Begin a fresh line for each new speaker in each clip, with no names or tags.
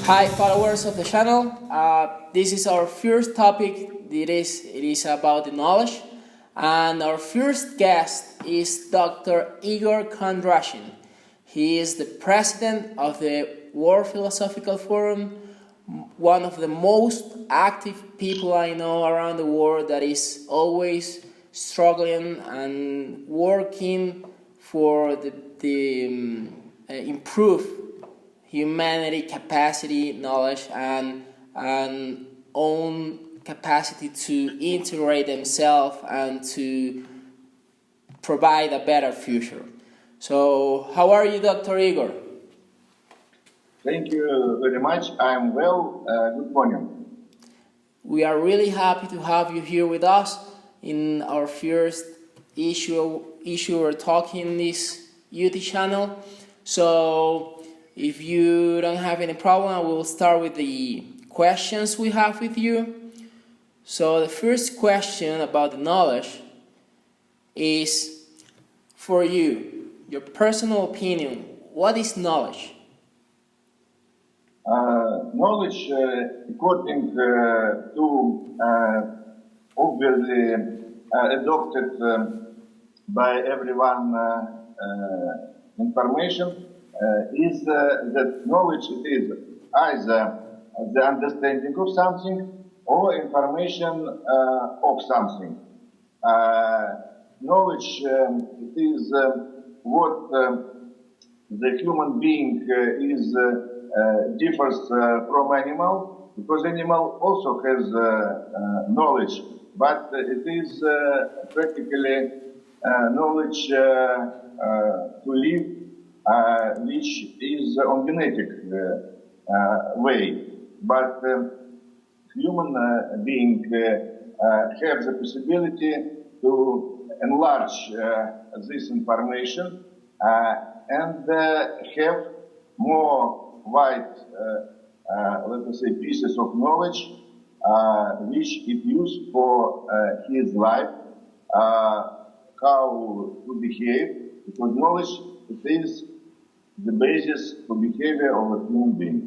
Hi, followers of the channel. This is our first topic. It is about the knowledge, and our first guest is Dr. Igor Kondrashin. He is the president of the World Philosophical Forum, one of the most active people I know around the world that is always struggling and working for the improve humanity capacity, knowledge, and own capacity to integrate themselves and to provide a better future. So, how are you, Dr. Igor?
Thank you very much. I'm well. Good morning.
We are really happy to have you here with us in our first issue we're talking in this YouTube channel. So, if you don't have any problem, I will start with the questions we have with you. So the first question about the knowledge is, for you, your personal opinion, what is knowledge?
Knowledge, according to obviously adopted by everyone information, is that knowledge is either the understanding of something or information of something. Knowledge is what the human being is differs from animal, because animal also has knowledge, but it is practically knowledge to live, which is on genetic way. But human being have the possibility to enlarge this information and have more wide, let us say, pieces of knowledge which it used for his life, how to behave, because knowledge it is the basis for behavior of a human being.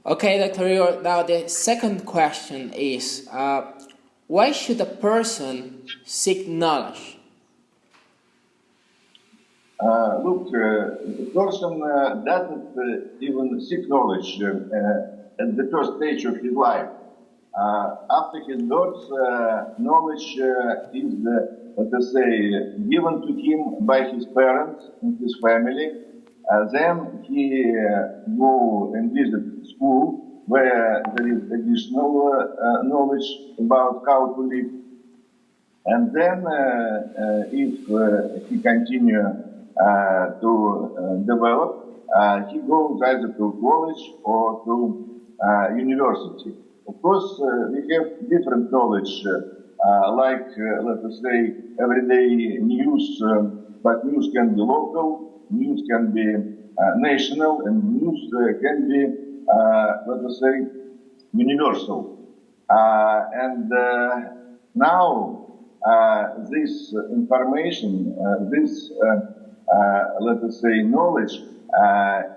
Okay, Dr. Igor, now the second question is, why should a person seek knowledge?
Look, the person doesn't even seek knowledge at the first stage of his life. After his birth, knowledge is, let us say, given to him by his parents and his family. Then he go and visit school where there is additional knowledge about how to live. And then if he continue to develop, he goes either to college or to university. Of course, we have different knowledge, like, let us say, everyday news, but news can be local, news can be national, and news can be, let us say, universal. And now, this information, this, let us say, knowledge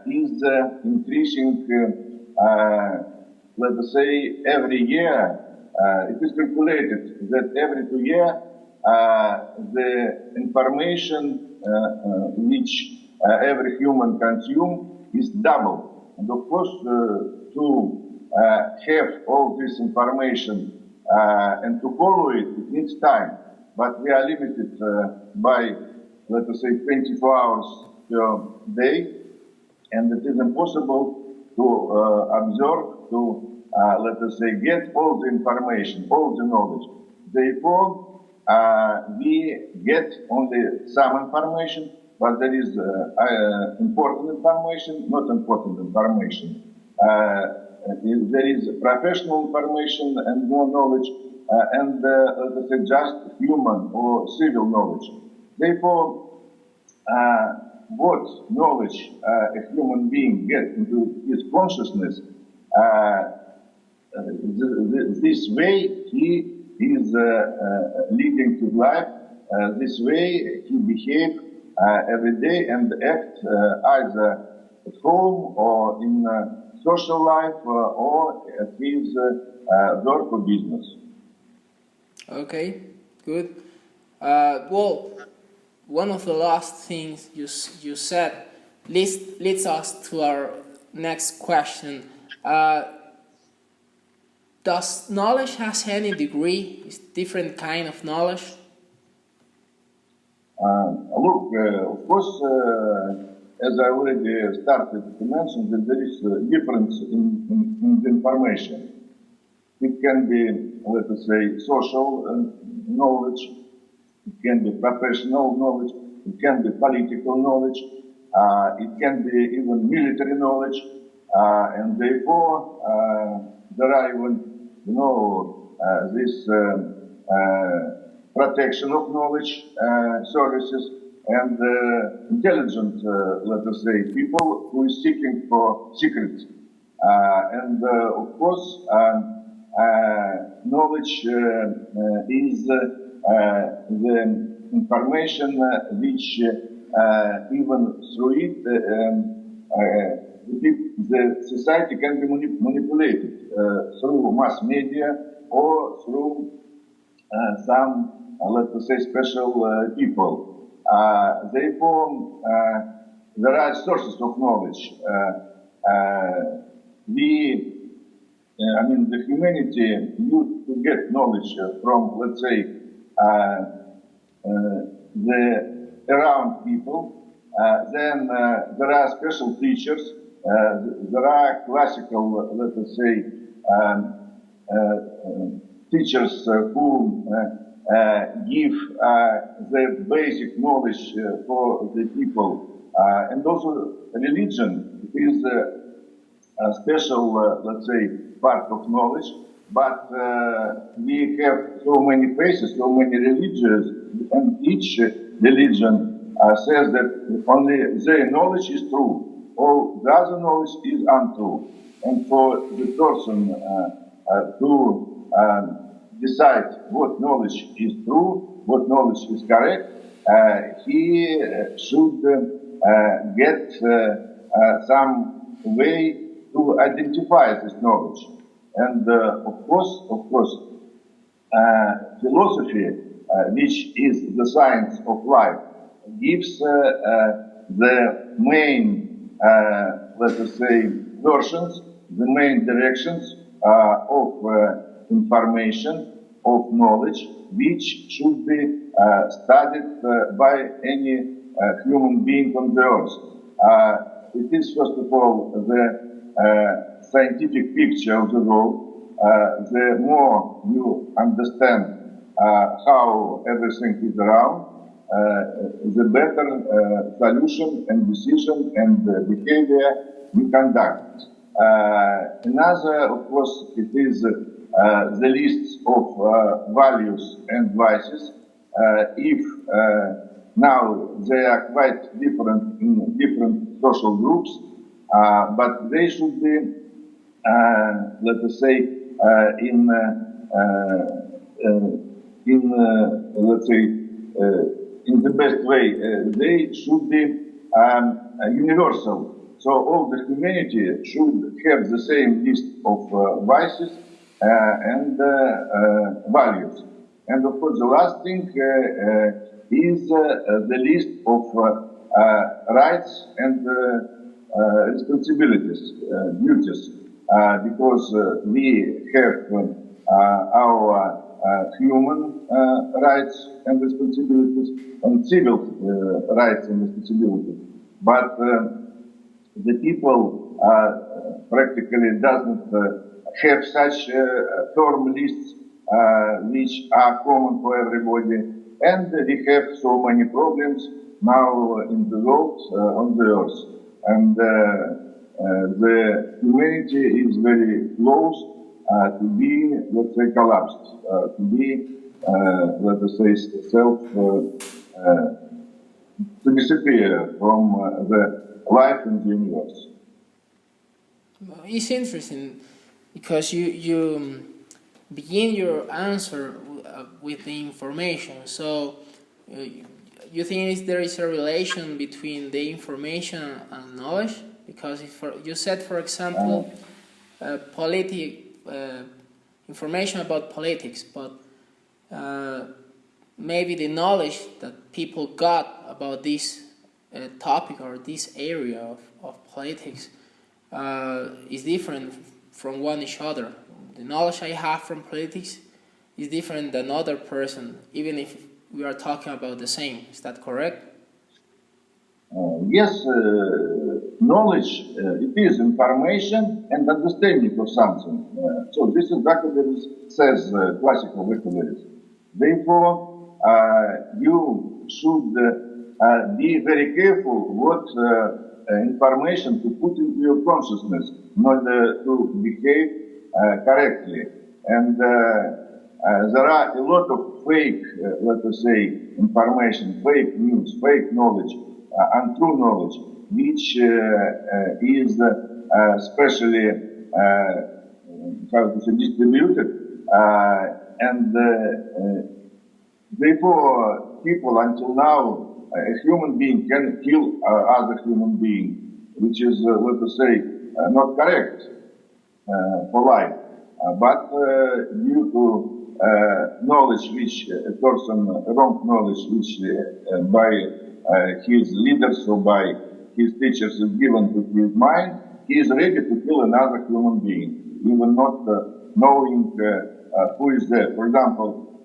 is increasing, let us say, every year. It is calculated that every 2 years the information which every human consume is double. And of course, to have all this information and to follow it, it needs time. But we are limited by, let us say, 24 hours per day, and it is impossible to observe, to, let us say, get all the information, all the knowledge. Therefore, we get only some information, but there is important information, not important information. There is professional information and more knowledge, and let us say just human or civil knowledge. Therefore, what knowledge a human being gets into his consciousness, this way he is leading his life, this way he behaves every day and act either at home or in social life or his work or business.
Okay, good. Well, one of the last things you said leads us to our next question. Does knowledge has any degree? Is different kind of knowledge?
Look, of course, as I already started to mention, that there is a difference in the information. It can be, let us say, social knowledge, it can be professional knowledge, it can be political knowledge, it can be even military knowledge, and therefore there are even, this protection of knowledge services and intelligent, let us say, people who is seeking for secrets. And of course, knowledge is the information which even through it the society can be manipulated through mass media or through some, let us say, special people. Therefore, there are sources of knowledge. The humanity used to get knowledge from, let's say, the around people. Then there are special teachers. There are classical, let us say, teachers who give the basic knowledge for the people. And also religion is a special, let's say, part of knowledge. But we have so many faces, so many religions, and each religion says that only their knowledge is true. All the other knowledge is untrue. And for the person to decide what knowledge is true, what knowledge is correct, he should get some way to identify this knowledge. And of course, philosophy, which is the science of life, gives the main, let us say, versions, the main directions of information, of knowledge, which should be studied by any human being on the earth. It is, first of all, the scientific picture of the world. The more you understand how everything is around, the better solution and decision and behavior you conduct. Another, of course, it is the list of values and vices. If now they are quite different in different social groups, but they should be, let us say, let's say, in the best way, they should be universal. So all the humanity should have the same list of vices and values. And of course, the last thing is the list of rights and responsibilities, duties, because we have our human rights and responsibilities and civil rights and responsibilities. But the people practically doesn't have such firm lists which are common for everybody, and we have so many problems now in the world, on the earth. And the humanity is very close to be, let's say, collapsed, to be, let us say, to disappear from the life in the universe.
It's interesting because you begin your answer with the information. So you think there is a relation between the information and knowledge? Because if you said, for example, information about politics, but maybe the knowledge that people got about this topic or this area of politics is different from one each other. The knowledge I have from politics is different than other person, even if we are talking about the same. Is that correct?
Yes, knowledge, it is information and understanding of something. So this is vocabulary, says classical vocabulary. Therefore, you should be very careful what information to put into your consciousness in order to behave correctly. And there are a lot of fake, let us say, information, fake news, fake knowledge, untrue knowledge, which is especially how to say, distributed, and therefore people until now, a human being can kill other human being, which is, let us say, not correct for life. But due to knowledge which a person, wrong knowledge which by his leaders or by his teachers is given to his mind, he is ready to kill another human being, even not knowing who is there. For example,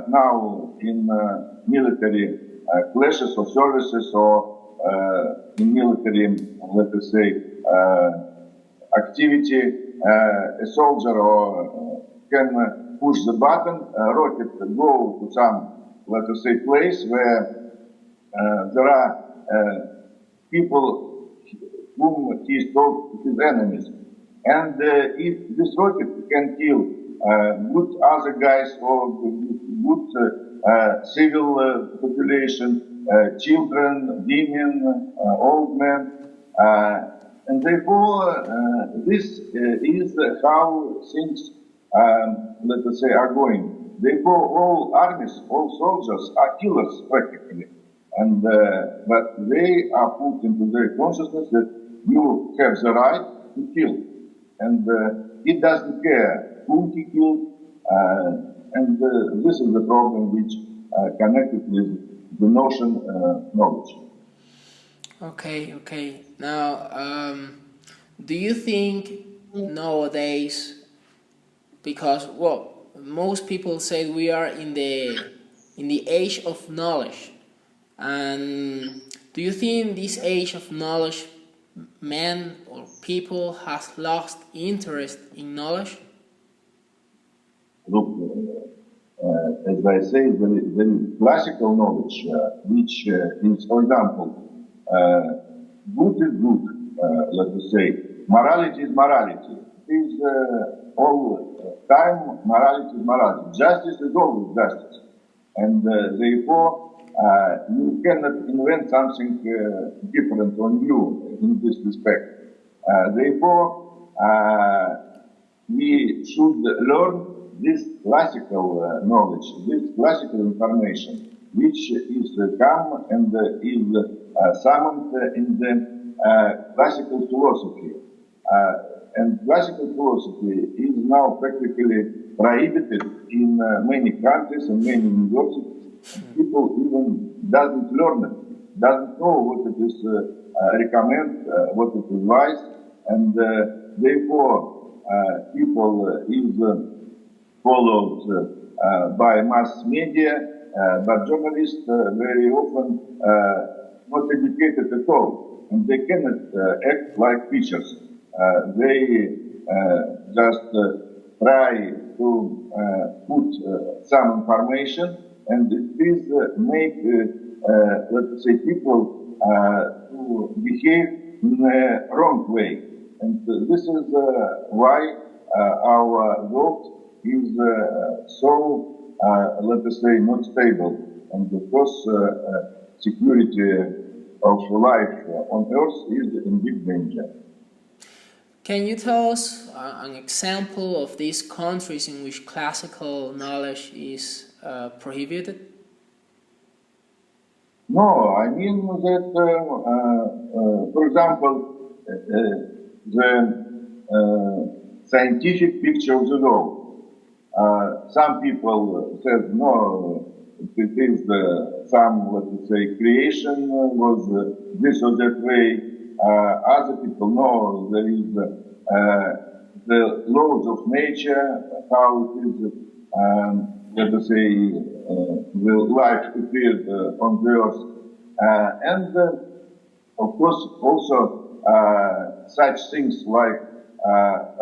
now in military clashes or services or in military, let us say, activity, a soldier can push the button, rocket go to some, let us say, place where there are people whom he is told his enemies. And if this rocket can kill good other guys or good civil population, children, women, old men, and therefore this is how things, let us say, are going. Therefore all armies, all soldiers are killers practically. And but they are put into their consciousness that you have the right to kill, and it doesn't care whom he killed, and this is the problem which connected with the notion knowledge.
Okay. Now, do you think nowadays, because most people say we are in the age of knowledge, and do you think this age of knowledge, men or people has lost interest in knowledge?
Look, as I say, the classical knowledge, which is, for example, good is good, let us say, morality is morality. It is all time, morality is morality. Justice is always justice. And therefore, you cannot invent something different or new in this respect. Therefore, we should learn this classical knowledge, this classical information, which is come and is summoned in the classical philosophy. And classical philosophy is now practically prohibited in many countries and many universities. People even doesn't learn it, doesn't know what it is recommend, what it advise, and therefore people is followed by mass media, but journalists very often not educated at all, and they cannot act like teachers. They just try to put some information, and it is make, let us say, people to behave in a wrong way. And this is why our world is so, let us say, not stable. And of course, security of life on Earth is in big danger.
Can you tell us an example of these countries in which classical knowledge is prohibited?
No, I mean that, for example, the scientific picture of the world. Some people said no, it is some, let us say, creation was this or that way. Other people know there is the laws of nature, how it is, let us say, the life appeared on the earth. And of course, also such things like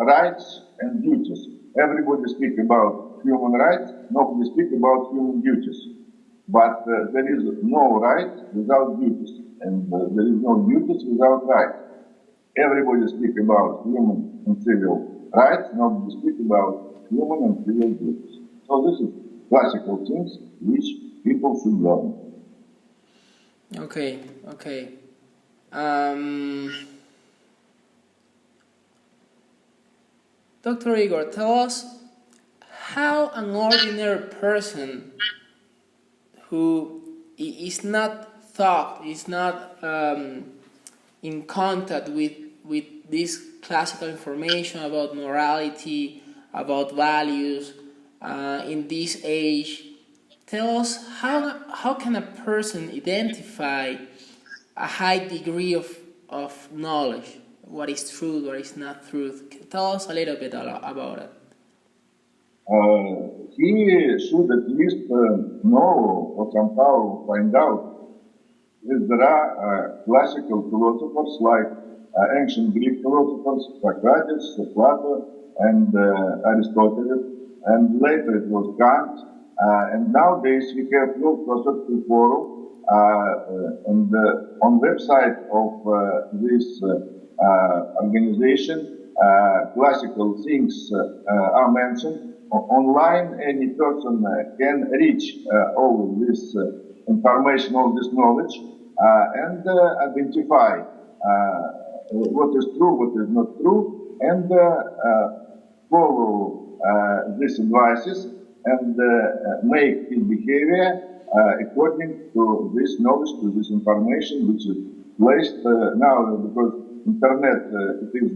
rights and duties. Everybody speaks about human rights, nobody speaks about human duties. But there is no right without duties, and there is no duties without rights. Everybody speaks about human and civil rights, nobody speaks about human and civil duties. So this is classical things which people should learn.
Okay, okay. Dr. Igor, tell us how an ordinary person who is not thought, is not in contact with this classical information about morality, about values in this age, tell us how can a person identify a high degree of knowledge, what is truth, what is not truth. Tell us a little bit about it.
He should at least know or somehow find out that there are classical philosophers like ancient Greek philosophers, Socrates, Plato, and Aristotle, and later it was Kant, and nowadays we have no philosophical forum, and on website of this organization, classical things are mentioned. Online, any person can reach all this information, all this knowledge, and identify what is true, what is not true, and follow these advices and make his behavior according to this knowledge, to this information, which is placed now, because internet it is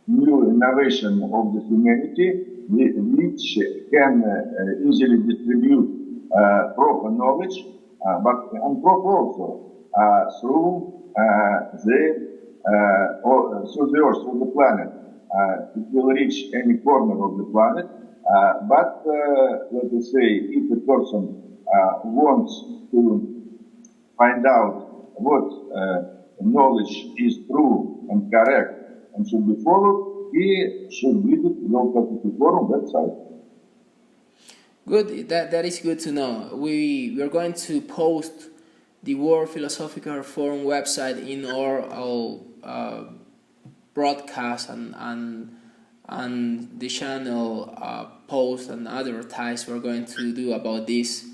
new innovation of the humanity, which can easily distribute proper knowledge, but improper also through the Earth, through the planet. It will reach any corner of the planet, but let us say, if a person wants to find out what knowledge is true and correct and should be followed, he should visit the World Philosophical Forum website.
Good, that is good to know. We are going to post the World Philosophical Forum website in our broadcast and the channel post and advertise we're going to do about this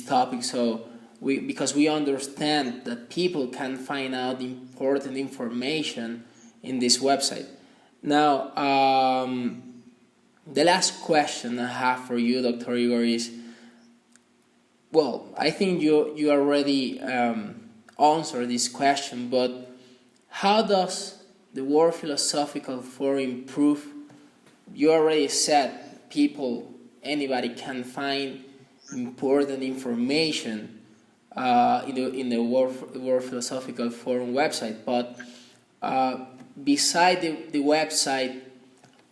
topic. So because we understand that people can find out important information in this website. Now, the last question I have for you, Dr. Igor, is, well, I think you already answered this question, but how does the World Philosophical Forum improve? You already said anybody can find important information in the World Philosophical Forum website, but beside the website,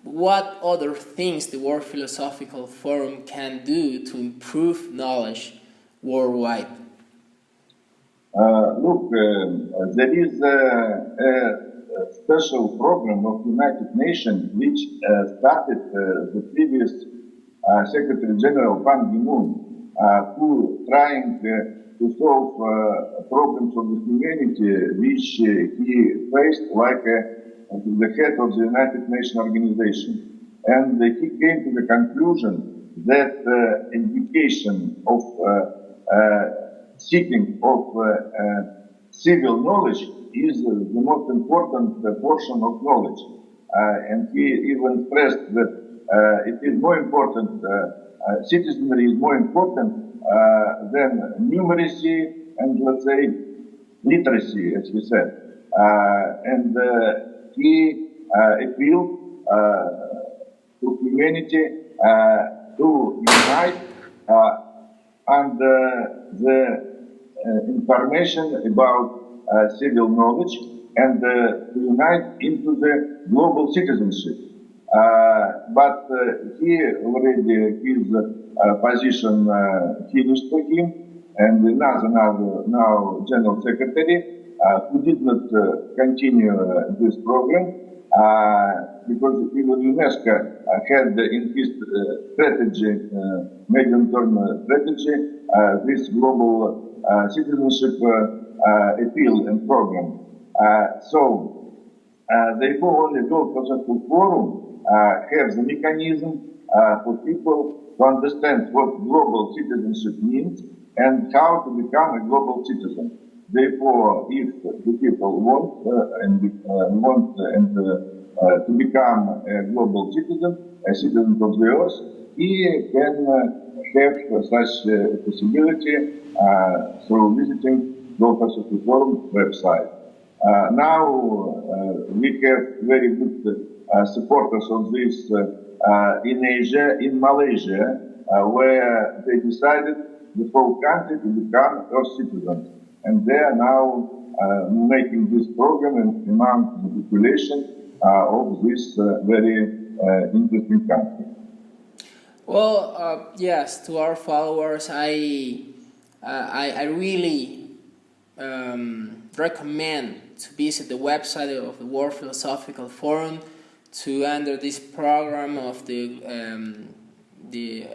what other things the World Philosophical Forum can do to improve knowledge worldwide?
Look, there is a special program of United Nations which started the previous Secretary General Ban Ki-moon, who trying to solve problems of the humanity which he faced like the head of the United Nations organization. And he came to the conclusion that education of seeking of civil knowledge is the most important portion of knowledge. And he even stressed that it is more important, citizenry is more important than numeracy and, let's say, literacy, as we said. And he appealed to humanity to unite under the information about civil knowledge and to unite into the global citizenship. But he already his position finished for him, and another now General Secretary who did not continue this program because even UNESCO had in his strategy, medium-term strategy, this global citizenship appeal and program. Therefore, only World Philosophical Forum has a mechanism for people to understand what global citizenship means and how to become a global citizen. Therefore, if the people want to become a global citizen, a citizen of the earth, he can have such a possibility through visiting World Philosophical Forum website. Now we have very good supporters of this in Asia, in Malaysia, where they decided the whole country to become Earth citizens. And they are now making this program among the population of this very interesting country.
Well, yes, to our followers, I really recommend to visit the website of the World Philosophical Forum to enter this program of the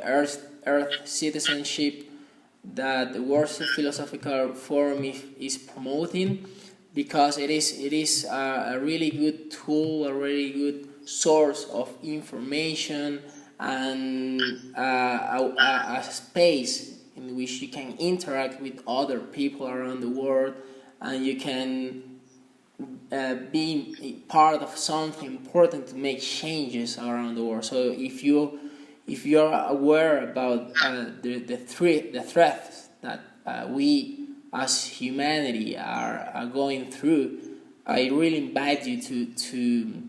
Earth citizenship that the World Philosophical Forum is promoting, because it is a really good tool, a really good source of information, and a space in which you can interact with other people around the world, and you can be part of something important to make changes around the world. So if you're aware about the threats that we as humanity are going through, I really invite you to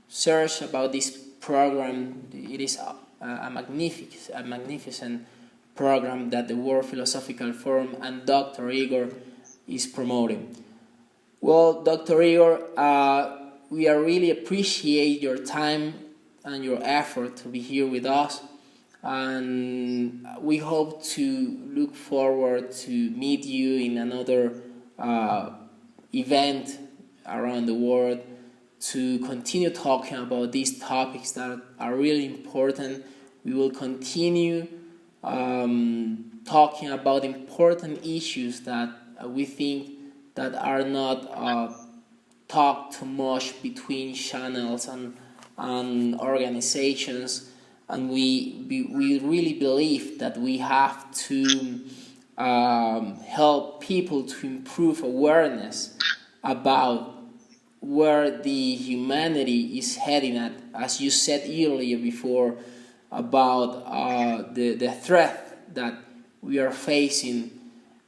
search about this program. It is a magnificent program that the World Philosophical Forum and Dr. Igor is promoting. Well, Dr. Igor, we really appreciate your time and your effort to be here with us, and we hope to look forward to meet you in another event around the world to continue talking about these topics that are really important. We will continue talking about important issues that we think that are not talked too much between channels and organizations, and we really believe that we have to help people to improve awareness about where the humanity is heading at, as you said earlier before, about the threat that we are facing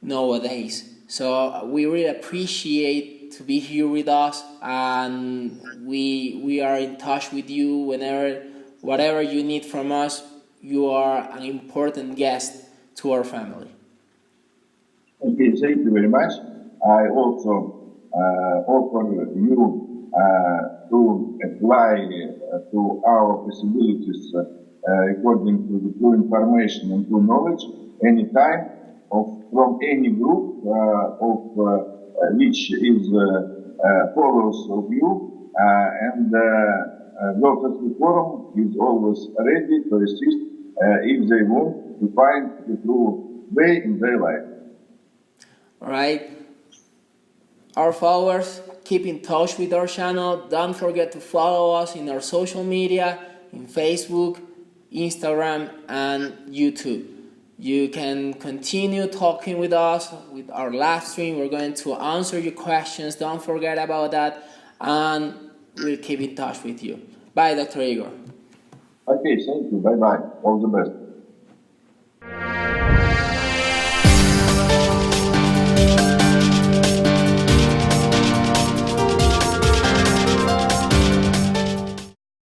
nowadays. So we really appreciate to be here with us, and we are in touch with you whenever, whatever you need from us. You are an important guest to our family.
Okay, thank you very much. I also offer you to apply to our possibilities according to the true information and true knowledge anytime from any group which is followers of you, and World Forum is always ready to assist if they want to find the true way in their life.
All right. Our followers, keep in touch with our channel. Don't forget to follow us in our social media, in Facebook, Instagram, and YouTube. You can continue talking with us with our live stream. We're going to answer your questions. Don't forget about that, and we'll keep in touch with you. Bye, Dr. Igor.
Okay, thank you. Bye-bye. All the best.